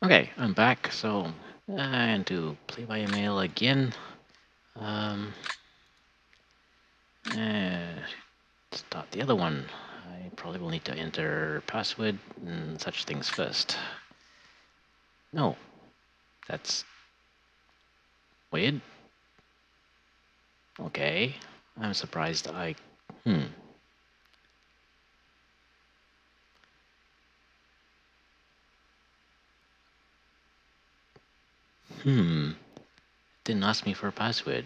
Okay, I'm back. So, and to play by email again. Um, start the other one. I probably will need to enter password and such things first. No, that's weird. Okay, I'm surprised I. Hmm. Hmm. Didn't ask me for a password.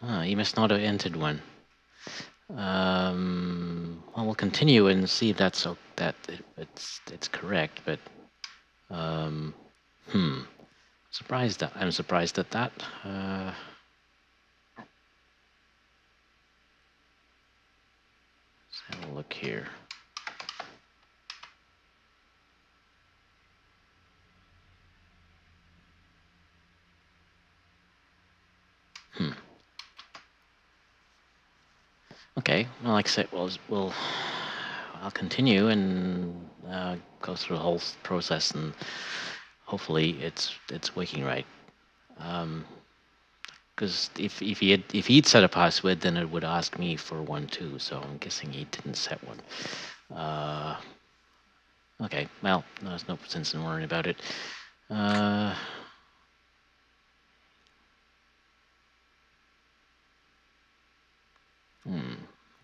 Ah, you must not have entered one. Well, we'll continue and see if that's it's correct. But um, hmm. I'm surprised at that. Let's have a look here. Hmm. Okay. Well, like I said, I'll continue and go through the whole process, and hopefully it's working right. Because if he'd set a password, then it would ask me for one too. So I'm guessing he didn't set one. Okay. Well, there's no sense in worrying about it. Uh,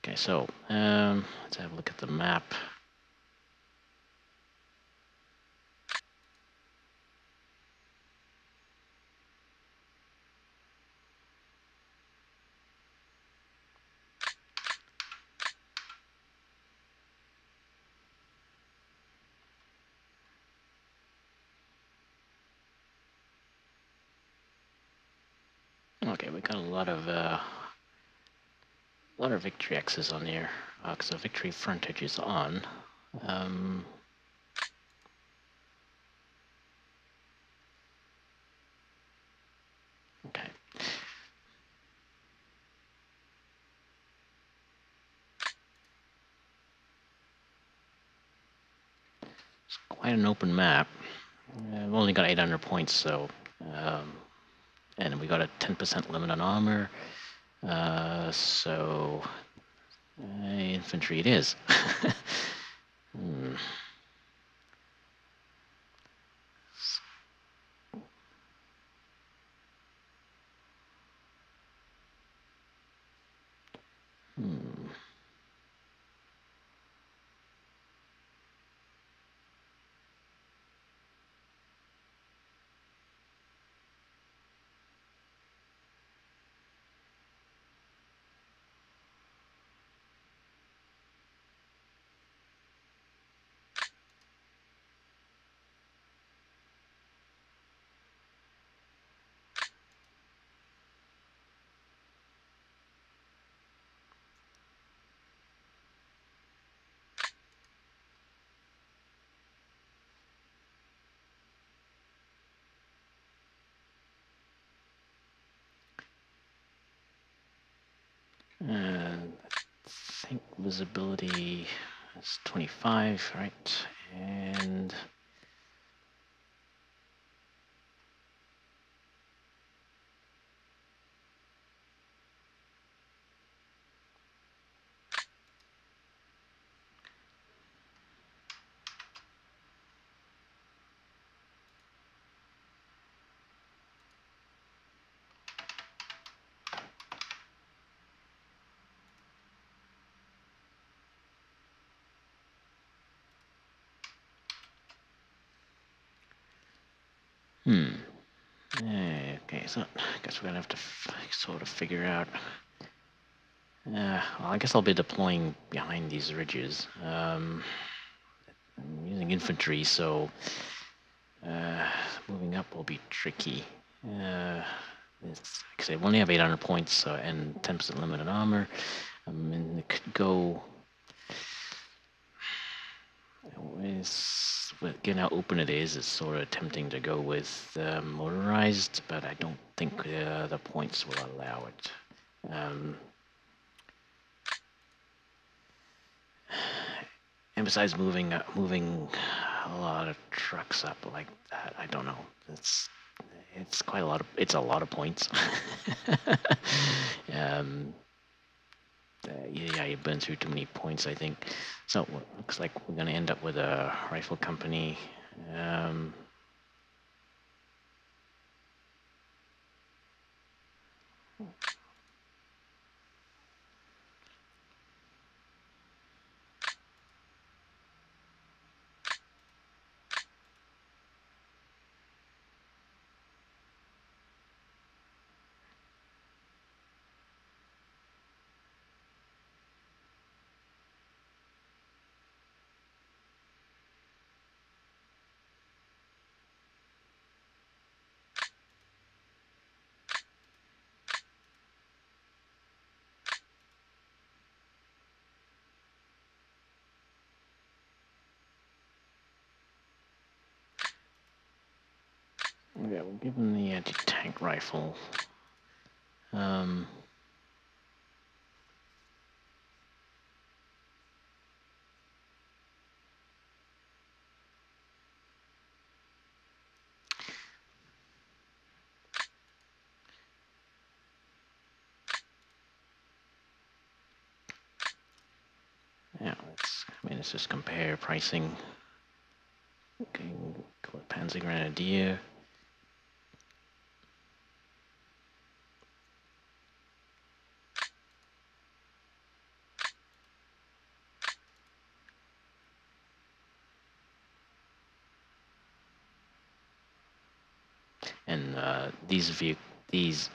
Okay. So let's have a look at the map. Okay, we got a lot of victory X's on here. So victory frontage is on. Um, okay. It's quite an open map. We've only got 800 points, so and we got a 10% limit on armor. So infantry it is. hmm. Hmm. And I think visibility is 25, right? And okay, so I guess we're gonna have to sort of figure out. Well, I guess I'll be deploying behind these ridges. I'm using infantry, so moving up will be tricky. Like I say, we only have 800 points and 10% limited armor. And it could go. Given how open it is, it's sort of tempting to go with motorized, but I don't think the points will allow it. And besides moving a lot of trucks up like that, I don't know. It's quite a lot of it's a lot of points. um, yeah, you burn through too many points, I think. So looks like we're gonna end up with a rifle company. Um, yeah, we'll give him the anti-tank rifle. Um, yeah, let's just compare pricing. Okay, we'll go with Panzer Grenadier. And these these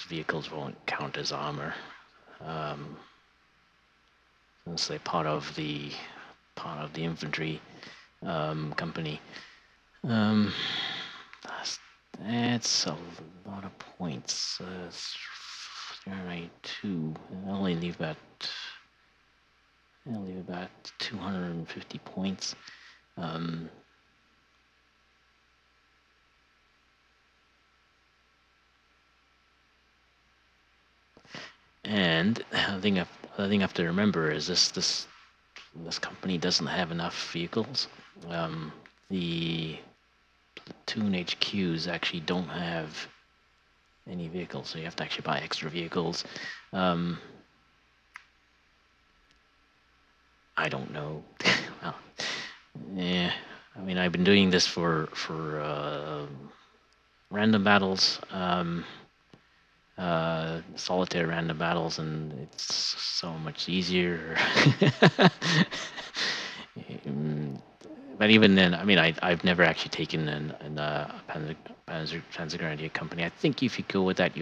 vehicles won't count as armor, since they're part of the infantry company. Um, that's a lot of points. 392. I'll leave about 250 points. And the other thing I have to remember is this company doesn't have enough vehicles. The platoon HQs actually don't have any vehicles, so you have to actually buy extra vehicles. I don't know. Well, yeah. I mean, I've been doing this for random battles, solitaire random battles, and it's so much easier. But even then, I mean, I've never actually taken a Panzer Grenadier company. I think if you go with that,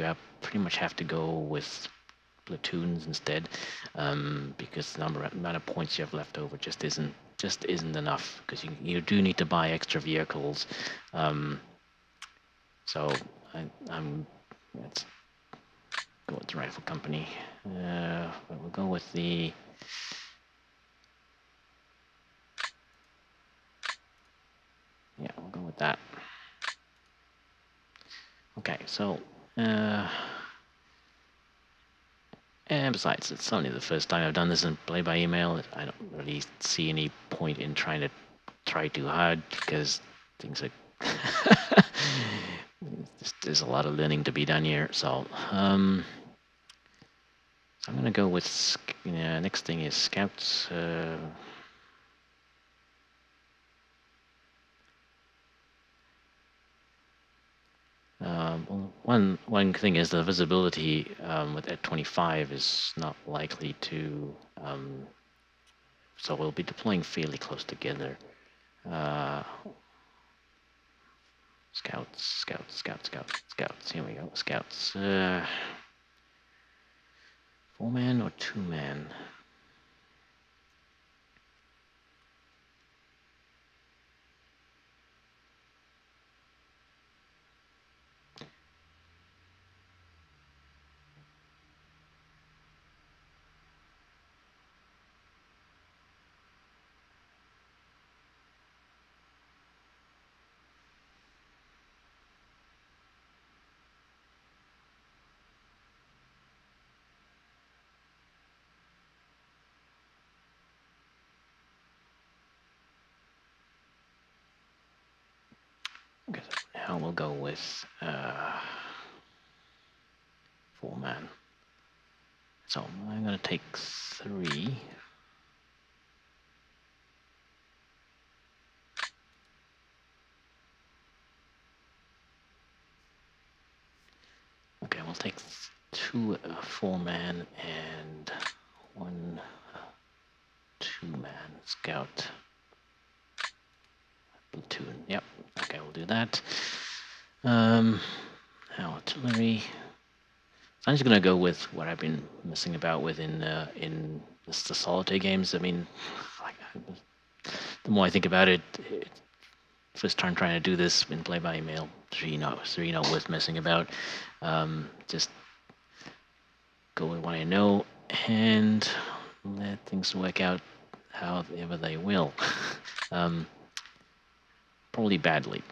pretty much have to go with platoons instead, because the amount of points you have left over just isn't enough, because you do need to buy extra vehicles. So let's go with the rifle company. But we'll go with the we'll go with that. Okay, so and besides, it's only the first time I've done this in play by email. I don't really see any point in trying to try too hard, because things are there's a lot of learning to be done here. So I'm gonna go with next thing is scouts. One thing is the visibility with at 25 is not likely to, so we'll be deploying fairly close together. Scouts. Here we go. Scouts. 4-man or 2-man? now we'll go with 4-man. So I'm going to take 3. Okay, we'll take 2 4-man and 1 2-man scout platoon. Yep. Okay, we'll do that. Now artillery. So I'm just gonna go with what I've been messing about with in the solitaire games. I mean, like, the more I think about it, first time trying to do this in play-by-mail, 3 not worth messing about. Just go with what I know and let things work out however they will. Probably badly,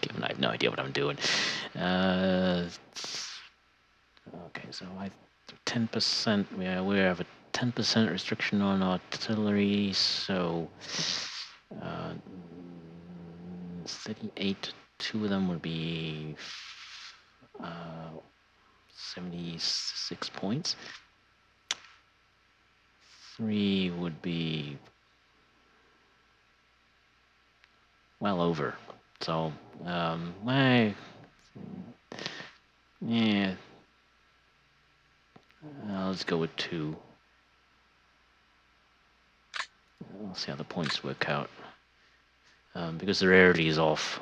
given I have no idea what I'm doing. Okay, so 10%. We have a 10% restriction on artillery, so 38. 2 of them would be 76 points. 3 would be well over. So yeah, let's go with 2. We'll see how the points work out. Because the rarity is off,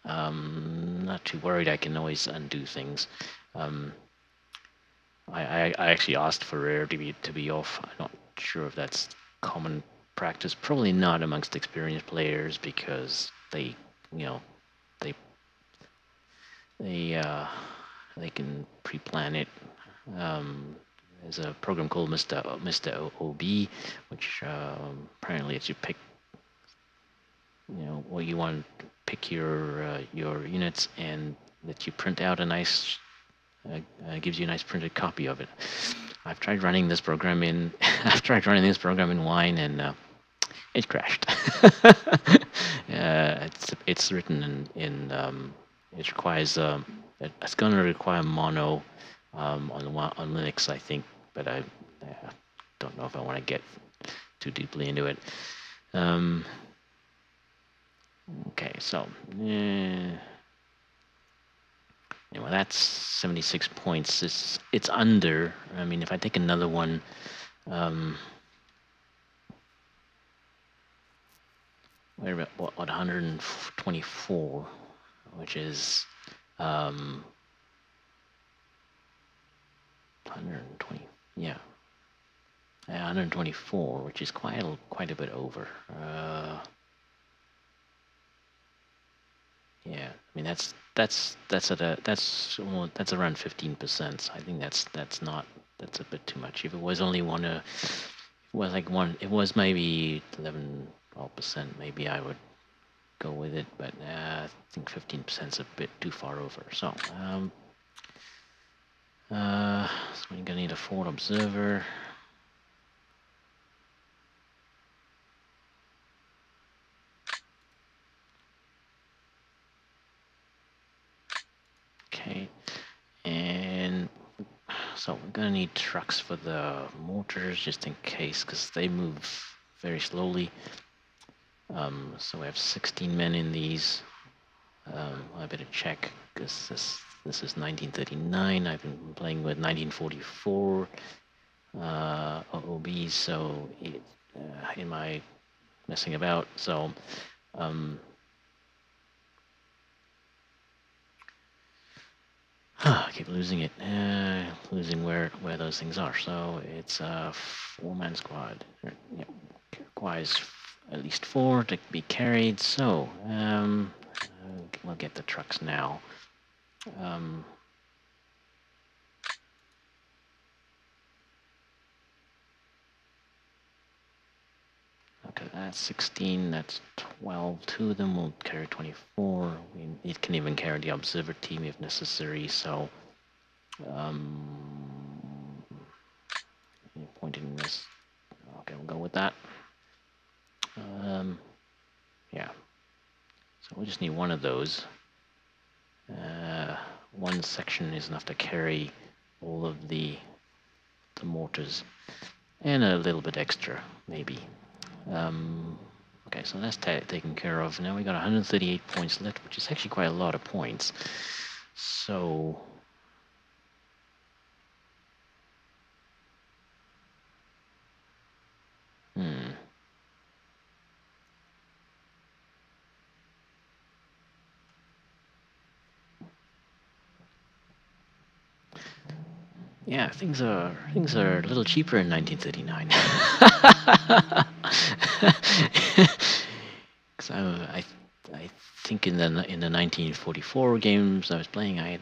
not too worried. I can always undo things. I actually asked for rarity to be off. I'm not sure if that's common practice. Probably not amongst experienced players, because they can pre-plan it. There's a program called Mr. OB, which apparently lets you pick, what you want. Pick your units and let you print out a nice, gives you a nice printed copy of it. I've tried running this program in Wine, and it crashed. It's written in it requires it's going to require mono on Linux, I think, but I don't know if I want to get too deeply into it. Okay, so well, that's 76 points. It's under. I mean, if I take another one, wait about what 124, which is 120. Yeah, 124, which is quite a bit over. Yeah, I mean that's around 15%. So I think that's a bit too much. If it was only it was maybe 11-12%, maybe I would go with it. But I think 15% is a bit too far over. So so we're gonna need a forward observer. Okay, and so we're gonna need trucks for the mortars just in case, because they move very slowly. So we have 16 men in these. I better check, because this is 1939. I've been playing with 1944 OBs, so in my messing about. So I keep losing it. Losing where those things are. So it's a 4-man squad. Yep. Requires at least 4 to be carried. So we'll get the trucks now. Okay, that's 16. That's 12. 2 of them will carry 24. It can even carry the observer team if necessary. So pointing this. Okay, we'll go with that. Yeah. So we just need one of those. one section is enough to carry all of the mortars, and a little bit extra, maybe. Okay, so that's taken care of. Now we got 138 points left, which is actually quite a lot of points. So yeah, things are a little cheaper in 1939. Because I think in the 1944 games I was playing,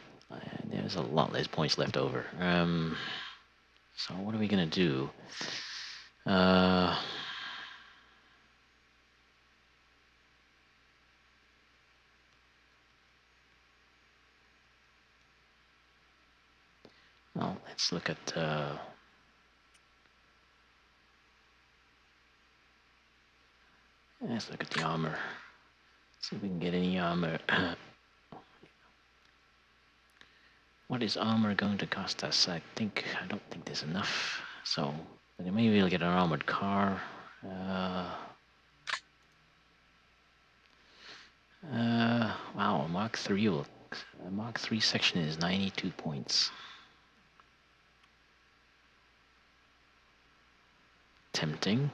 there's a lot less points left over. So what are we gonna do? Well, let's look at the armor. See if we can get any armor. What is armor going to cost us? I don't think there's enough. So maybe we'll get an armored car. Wow, Mark 3 will. Mark 3 section is 92 points. Tempting.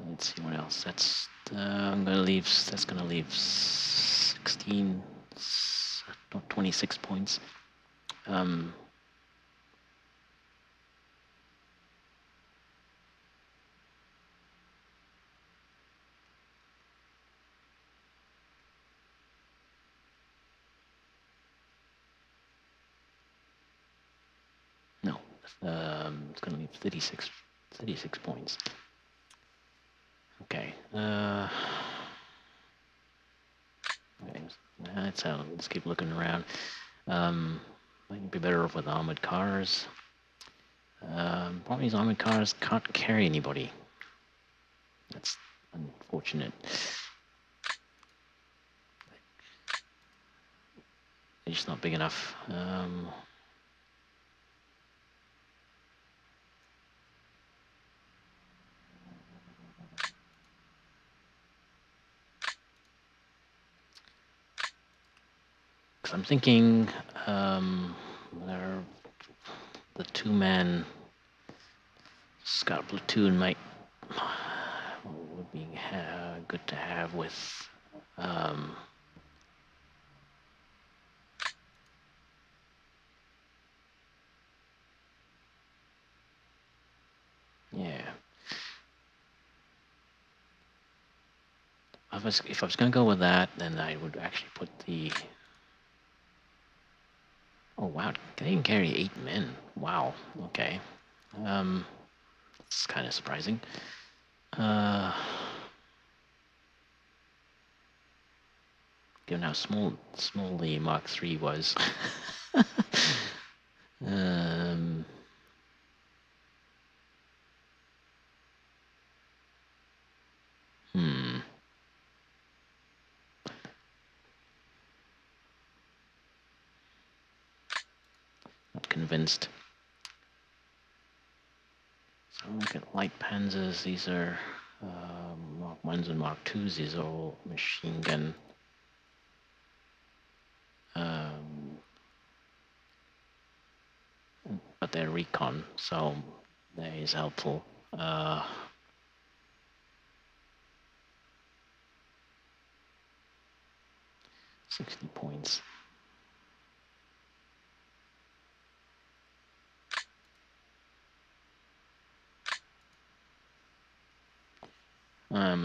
Let's see what else. That's gonna leave 16, no, 26 points. No, it's gonna leave 36 points. Okay. Let's keep looking around. Might be better off with armored cars. Problem is armored cars can't carry anybody. That's unfortunate. They're just not big enough. I'm thinking the two-man scout platoon would be good to have with yeah. If I was going to go with that, then I would actually put the. Oh wow, they can carry 8 men. Wow. Okay. It's kind of surprising. Given how small the Mark III was. Not convinced. So look at light panzers. These are Mark 1s and Mark 2s. These are all machine gun. But they're recon, so that is helpful. 60 points.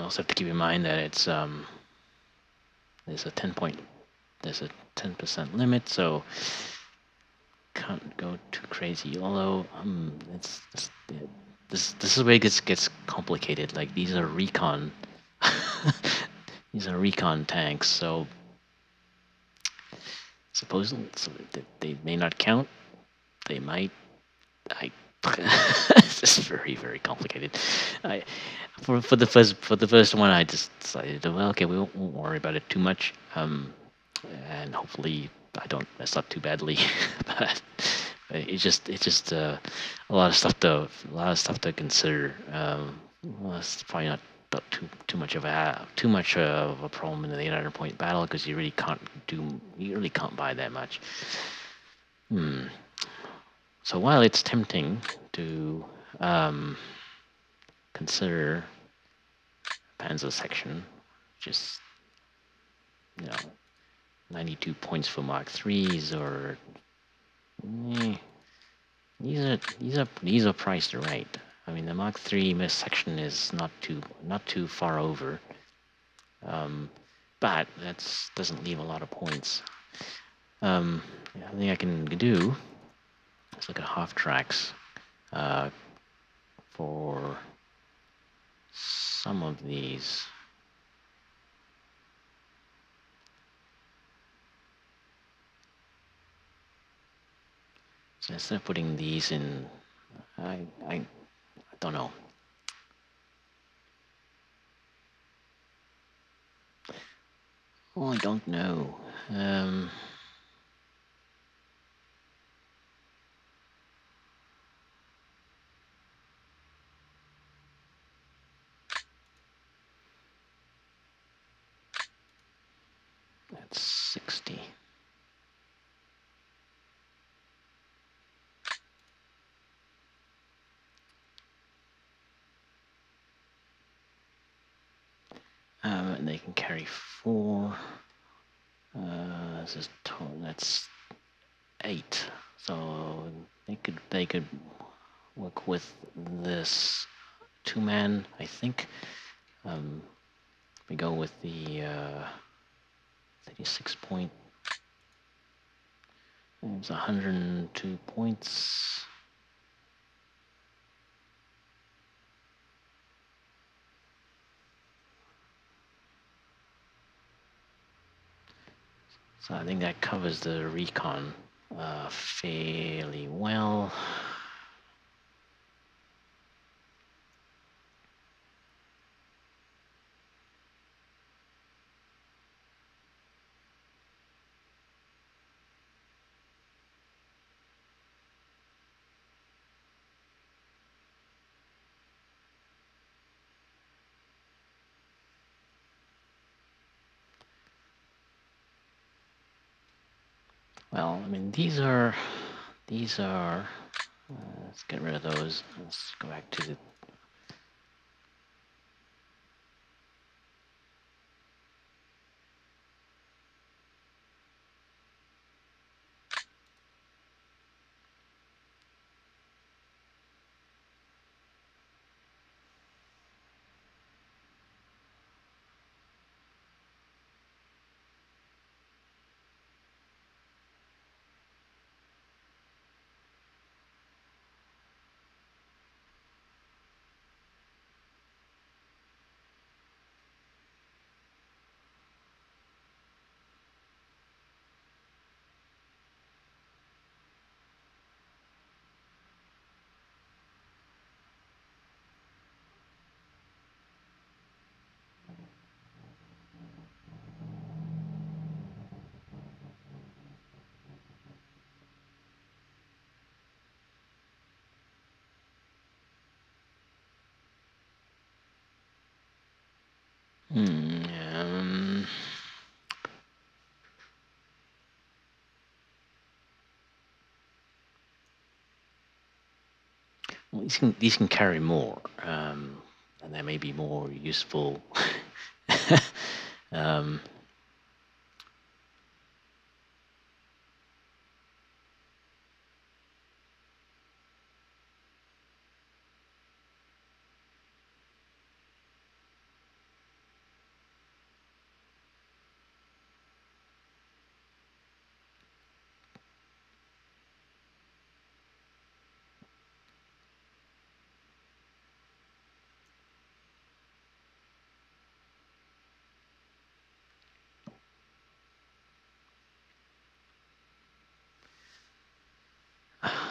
Also have to keep in mind that it's there's a 10% limit, so can't go too crazy. Although this is where it gets complicated. Like these are recon, these are recon tanks. So supposedly they may not count. They might. It's just very, very complicated. For the first one, I just decided, well, okay, we won't worry about it too much, and hopefully I don't mess up too badly, but it's just a lot of stuff to consider. Well, it's probably not too much of a problem in the 800-point battle because you really can't buy that much. So while it's tempting to consider Panzer section, just 92 points for Mark IIIs, or these are priced right. I mean, the Mark III section is not too far over, but that doesn't leave a lot of points. The thing I can do is look at half tracks for some of these. So instead of putting these in, I don't know. Oh, I don't know. That's 60. And they can carry 4. That's 8. So they could work with this 2-man. I think we go with the 36 point. It's 102 points. So I think that covers the recon fairly well. Well, I mean, these are, let's get rid of those. Let's go back to the, well, these can carry more, and they may be more useful. um,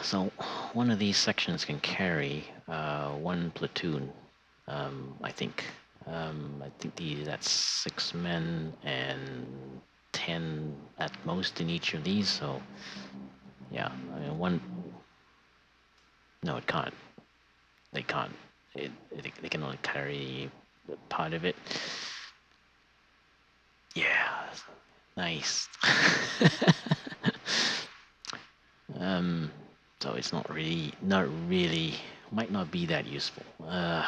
So one of these sections can carry 1 platoon, I think. I think that's 6 men and 10 at most in each of these, so yeah, I mean, one, no, it can't. They can't. They can only carry part of it. Yeah, nice. So it's not really, might not be that useful. Might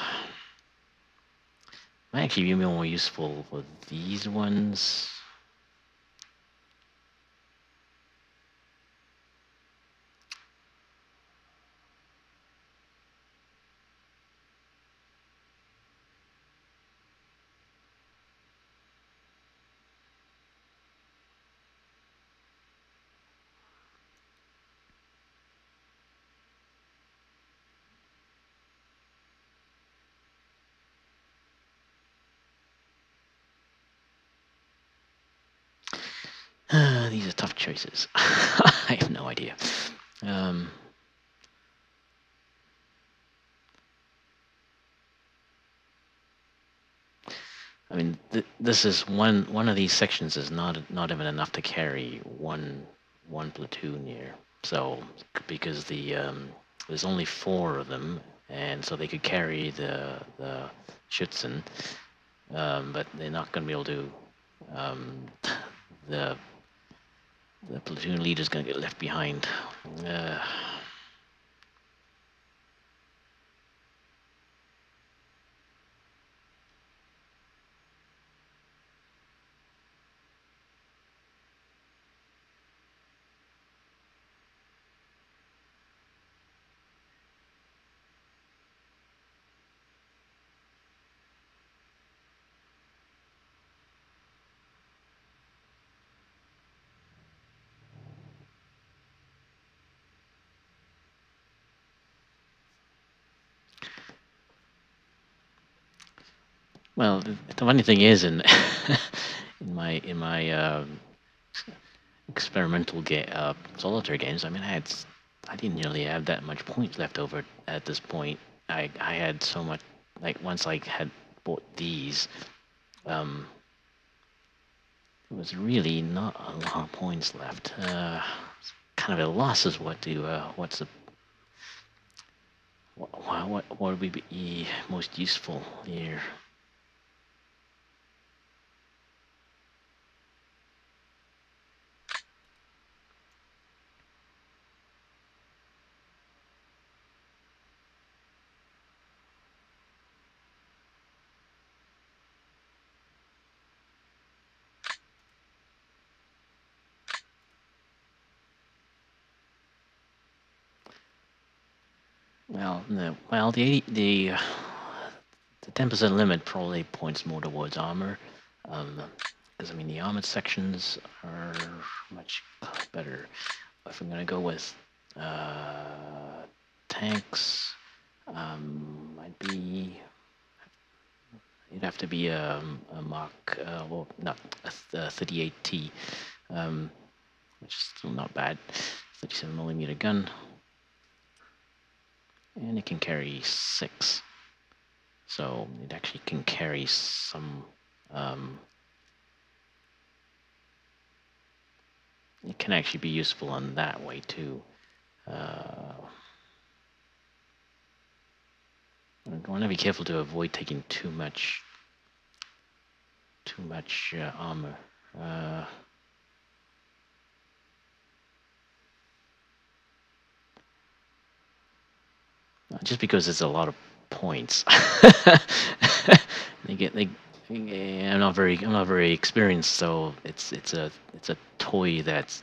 actually be more useful for these ones. These are tough choices. I have no idea. I mean, this is one of these sections is not even enough to carry one platoon here. So because there's only 4 of them, and so they could carry the Schützen, but they're not going to be able to. The platoon leader's going to get left behind. Well, the funny thing is, in in my experimental solitaire games, I mean, I didn't really have that much points left over at this point. I had so much, like once I had bought these, there was really not a lot of points left. Kind of a loss is what's the what would be most useful here. Well, no. Well, the 10% limit probably points more towards armor, because I mean the armored sections are much better. If I'm gonna go with tanks, might be it'd have to be a Mark, well, not a 38T, which is still not bad. 37mm gun. And it can carry 6. So it actually can carry some, it can actually be useful in that way too. I want to be careful to avoid taking too much armor. Just because it's a lot of points. I'm not very experienced, so it's a toy that's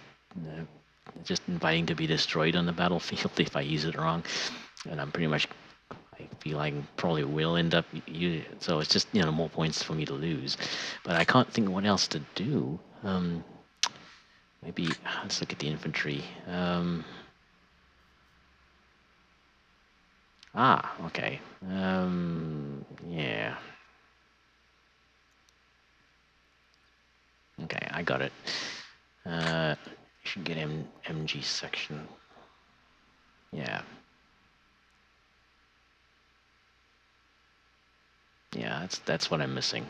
just inviting to be destroyed on the battlefield if I use it wrong, and I feel I probably will end up so it's just more points for me to lose, but I can't think what else to do. Maybe let's look at the infantry. Okay. Yeah. Okay, I got it. Should get MG section. Yeah. Yeah, that's what I'm missing.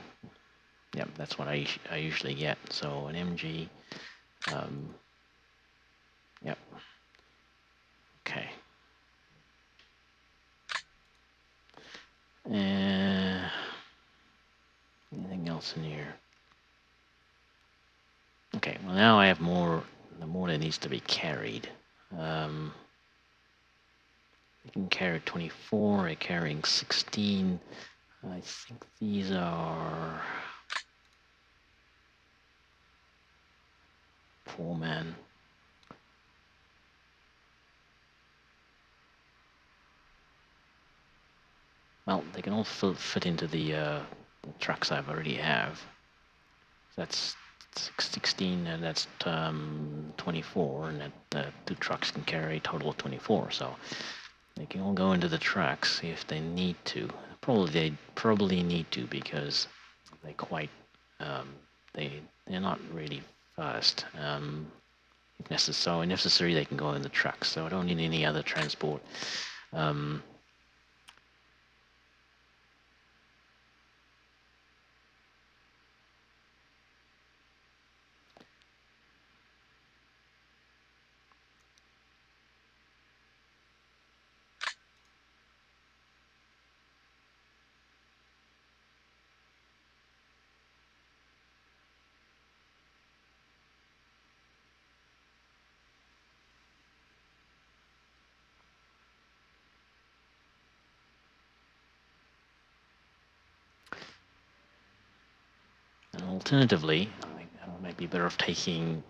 Yep, that's what I usually get. So an MG. Yep. Okay. Anything else in here? Okay, well now I have more, the more that needs to be carried. I can carry 24, I'm carrying 16. I think these are 4-man. Well, they can all fit into the trucks I've already have. That's 16, and that's 24, and that 2 trucks can carry a total of 24. So they can all go into the trucks if they need to. They probably need to, because they quite they're not really fast. If necessary, they can go in the trucks. So I don't need any other transport. And alternatively, I might be better off taking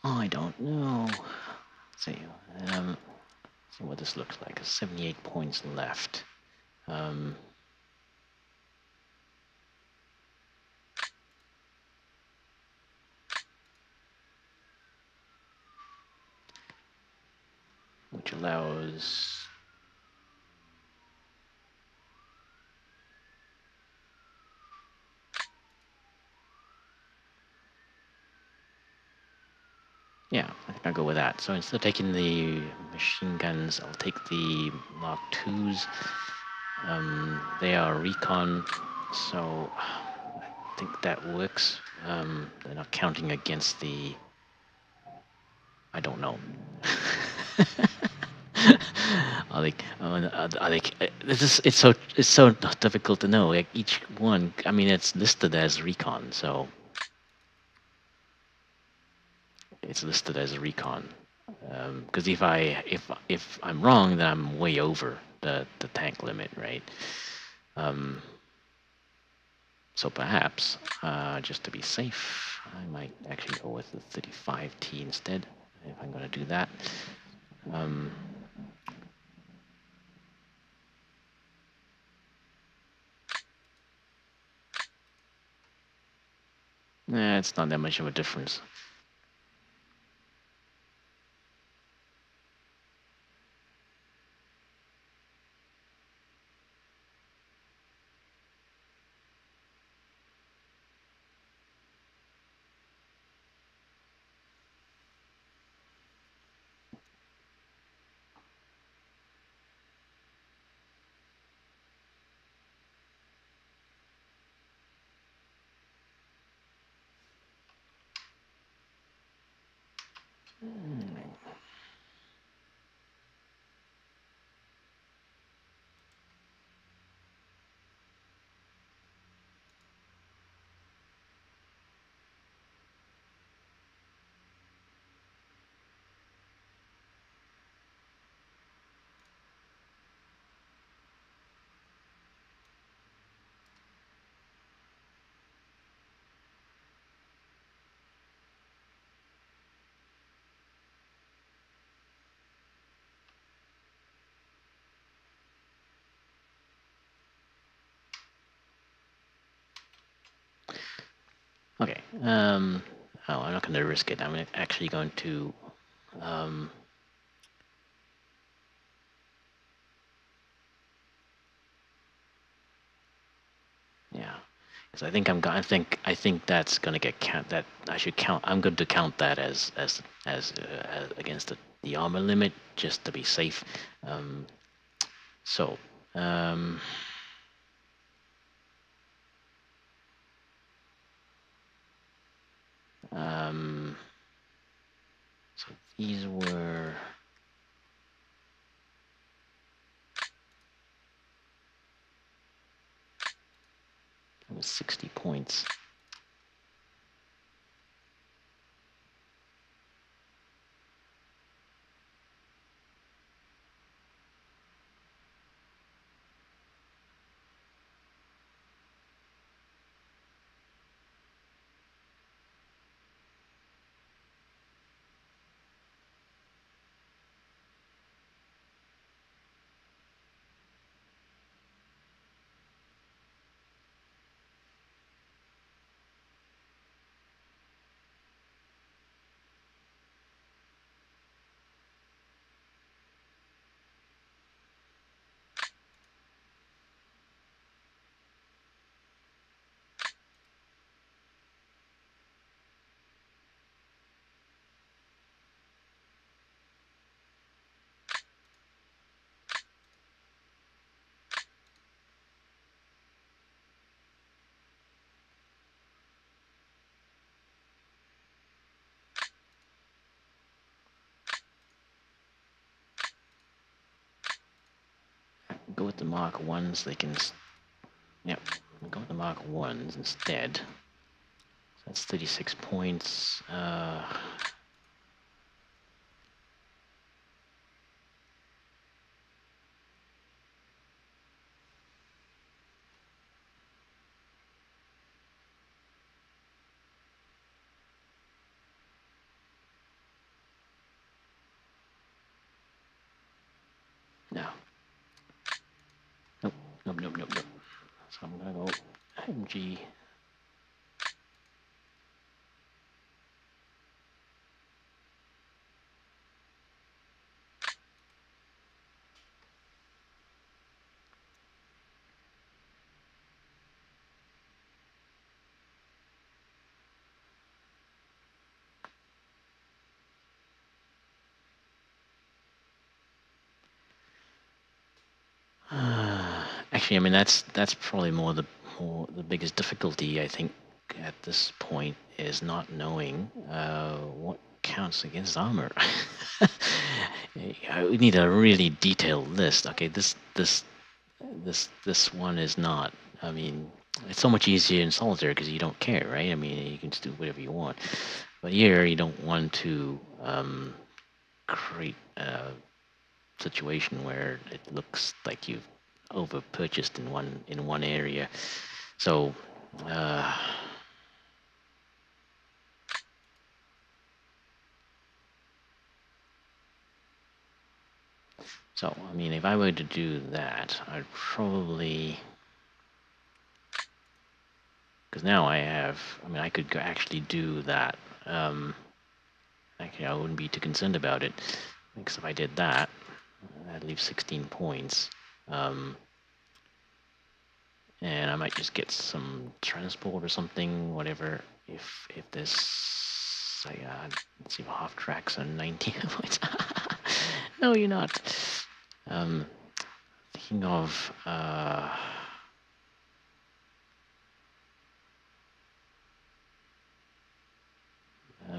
I don't know. Let's see. See what this looks like. 78 points left. Which allows... Yeah, I think I'll go with that. So instead of taking the machine guns, I'll take the Mark IIs. They are recon, so I think that works. They're not counting against the... I don't know. It's so difficult to know. Like each one, I mean, it's listed as recon, so it's listed as a recon. Because if I'm wrong, then I'm way over the tank limit, right? So perhaps, just to be safe, I might actually go with the 35T instead, if I'm going to do that. It's not that much of a difference. Okay. Oh, I'm not going to risk it. I'm actually going to. Um, yeah, because I think that's going to get count. That I should count. I'm going to count that as against the armor limit just to be safe. Um, so. Um, um, so these were. It was 60 points. Go with the Mark ones. They can. Yep. Go with the Mark ones instead. So that's 36 points. No. Nope. Nope. Nope. Nope. Nope. So I'm gonna go MG. Actually, I mean that's probably more the biggest difficulty I think at this point is not knowing what counts against armor. We need a really detailed list. Okay, this one is not. I mean, it's so much easier in solitaire because you don't care, right? I mean, you can just do whatever you want. But here, you don't want to create a situation where it looks like you've over purchased in one area. So. Uh, so, I mean, if I were to do that, I'd probably, because now I have, I mean, I could actually do that. Actually, I wouldn't be too concerned about it, because if I did that, I'd leave 16 points. And I might just get some transport or something, whatever. If this, let's see, half tracks are 19 points. No, you're not. Thinking of a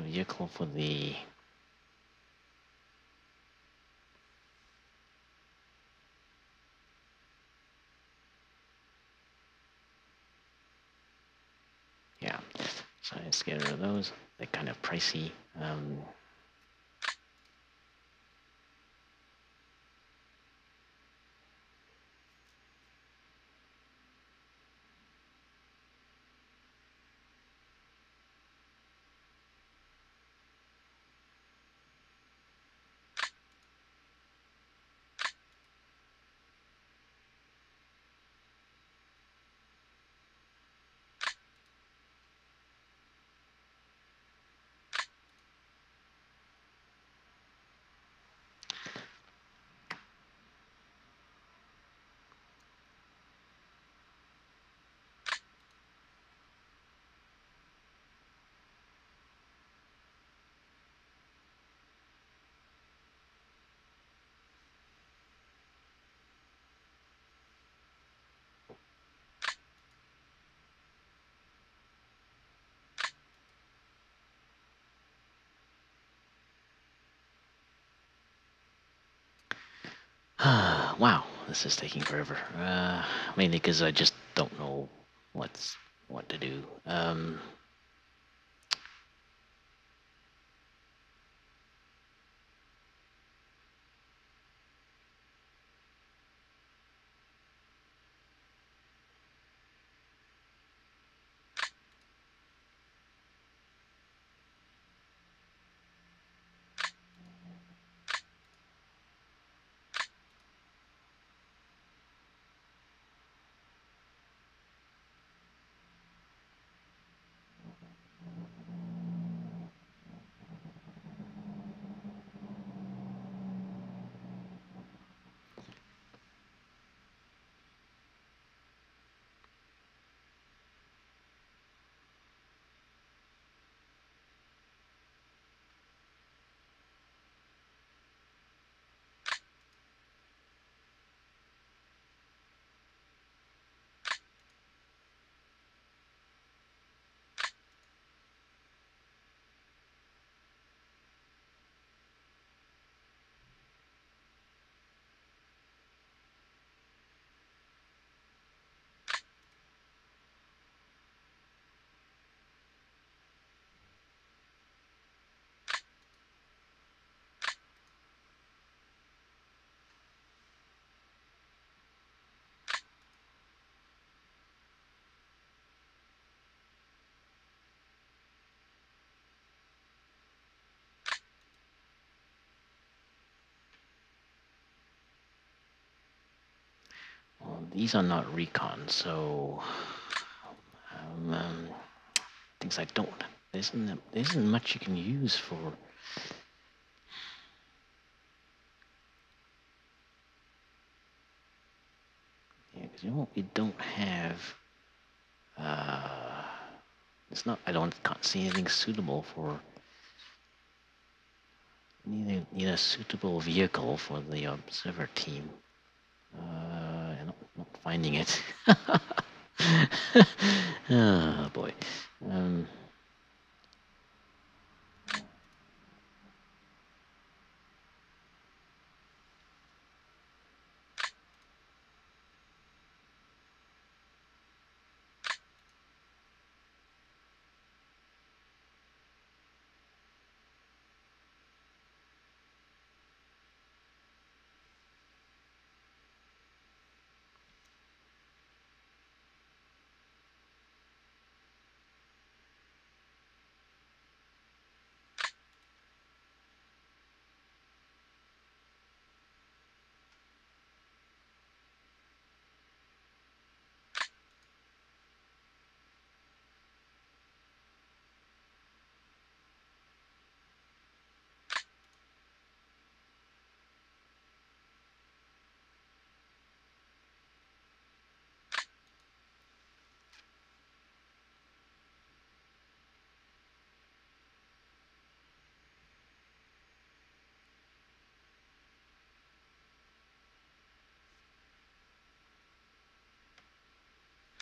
vehicle for the. Yeah, so let's get rid of those. They're kind of pricey. Wow, this is taking forever. Mainly because I just don't know what to do. Well, these are not recon, so things I don't. There isn't much you can use for. Yeah, because we don't have. Uh, it's not. Can't see anything suitable for. Need a suitable vehicle for the observer team. I'm not finding it. Oh boy. Um,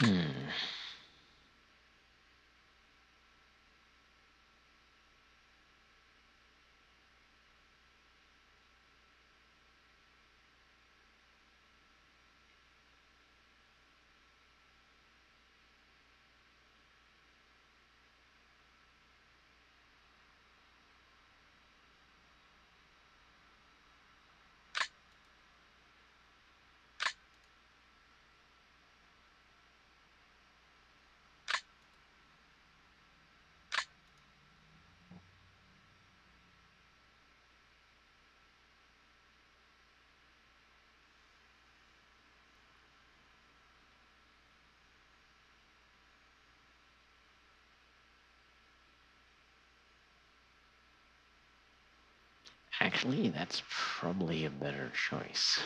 hmm. Actually, that's probably a better choice.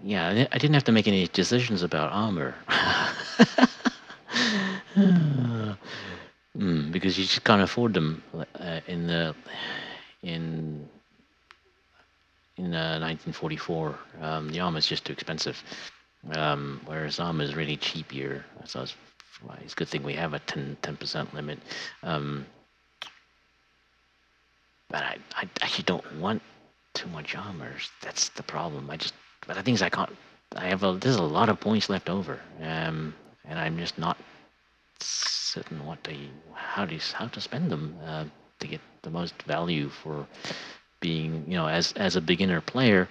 Yeah, I didn't have to make any decisions about armor. Because you just can't afford them in in 1944. The armor is just too expensive. Whereas armor is really cheap here. So it's a good thing we have a 10% limit. But I actually don't want too much armor. That's the problem. But the thing is, I can't. There's a lot of points left over, and I'm just not certain how to spend them to get the most value for being, as a beginner player.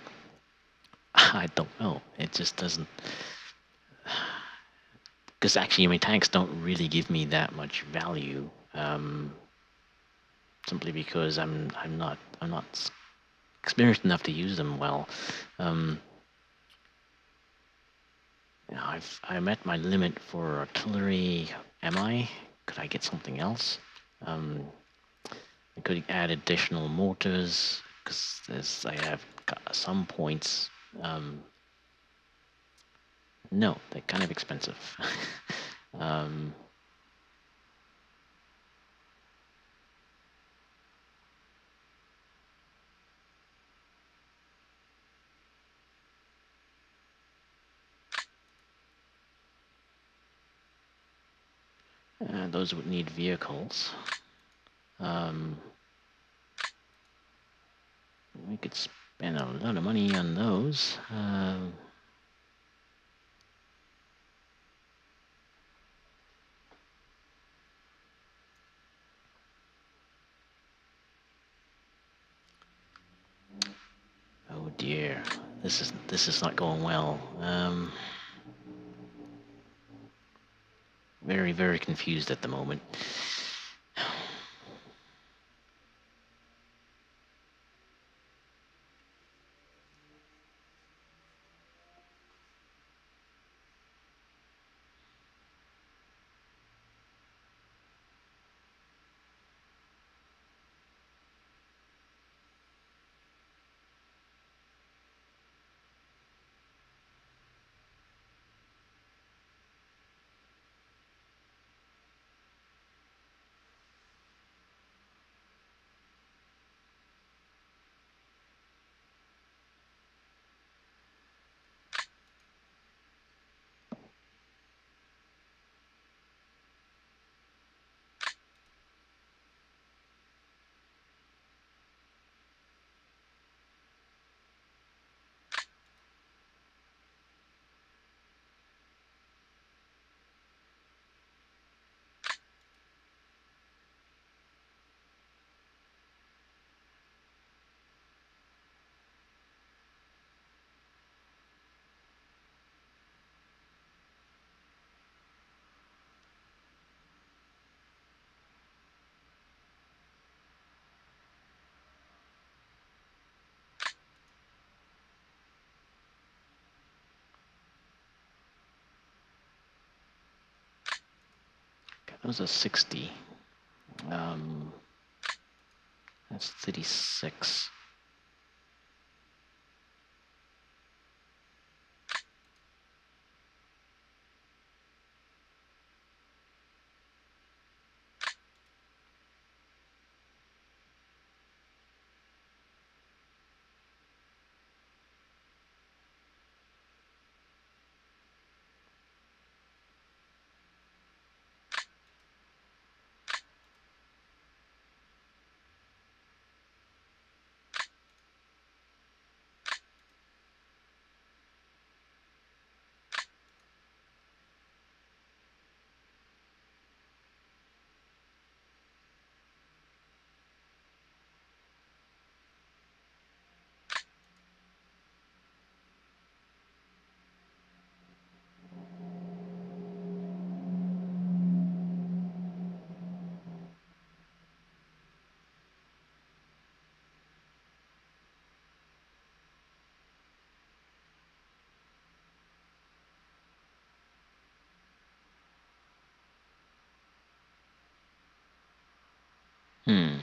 I don't know. It just doesn't. Because actually, my tanks don't really give me that much value. Simply because I'm not experienced enough to use them well. I'm at my limit for artillery. Am I? Could I get something else? I could add additional mortars because I have got some points. No, they're kind of expensive. um, those would need vehicles. We could spend a lot of money on those. Oh dear, this is not going well. Very, very confused at the moment. Those are 60. That's 36. Hmm.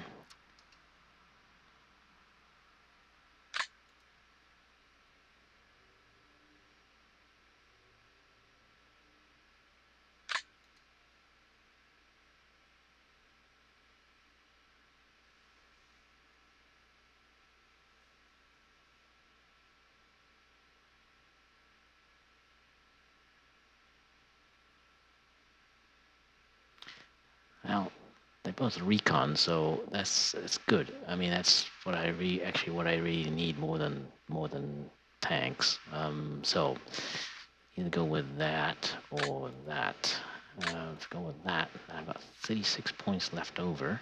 they're both recon, so that's good. I mean, that's what I really need more than tanks. So either go with that or that. Let's go with that. I've got 36 points left over.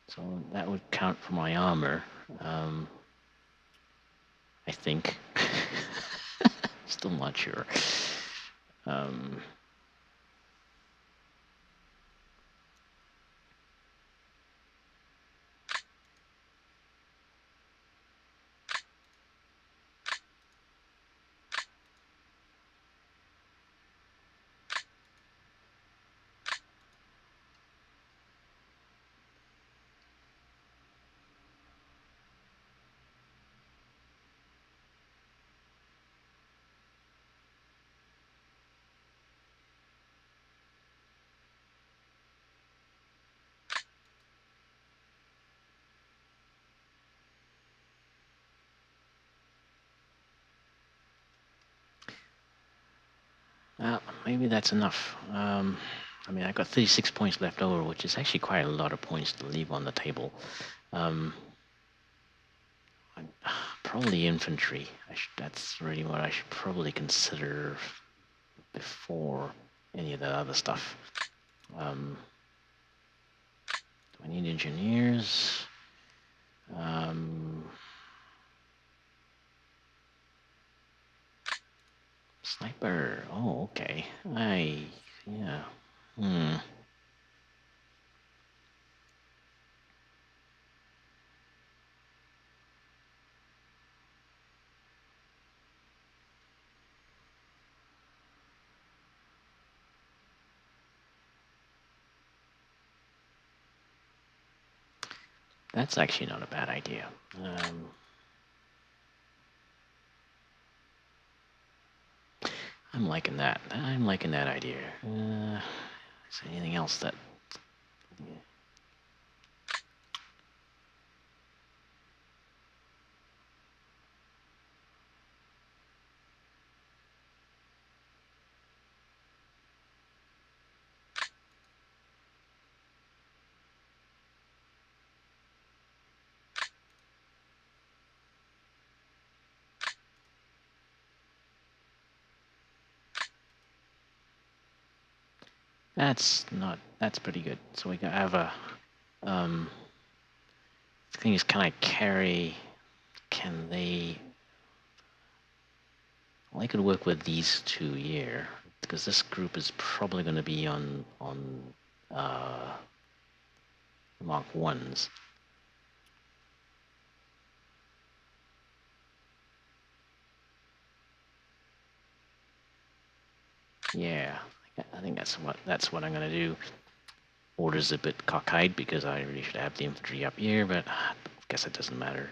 So that would count for my armor. I think. Still not sure. Well, maybe that's enough. I mean, I've got 36 points left over, which is actually quite a lot of points to leave on the table. Probably infantry. That's really what I should probably consider before any of the other stuff. Do I need engineers? Sniper. Oh, okay. Yeah. That's actually not a bad idea. I'm liking that. I'm liking that idea. Is there anything else that... That's pretty good. So we have a, the thing is, can I well, I could work with these two here, because this group is probably going to be on Mark 1s. Yeah, I think that's what I'm going to do. Order's a bit cockeyed because I really should have the infantry up here, but I guess it doesn't matter.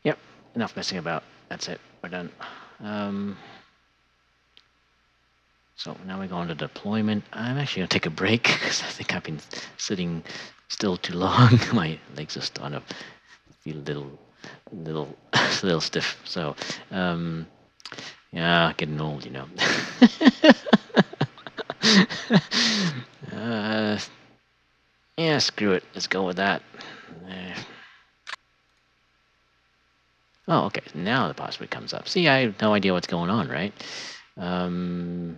Yep, enough messing about. That's it, we're done. So now we go on to deployment. I'm actually going to take a break because I think I've been sitting still too long. My legs are starting to feel a little stiff. So, yeah, getting old, you know. Yeah, screw it. Let's go with that. Oh, okay. Now the password comes up. See, I have no idea what's going on, right? So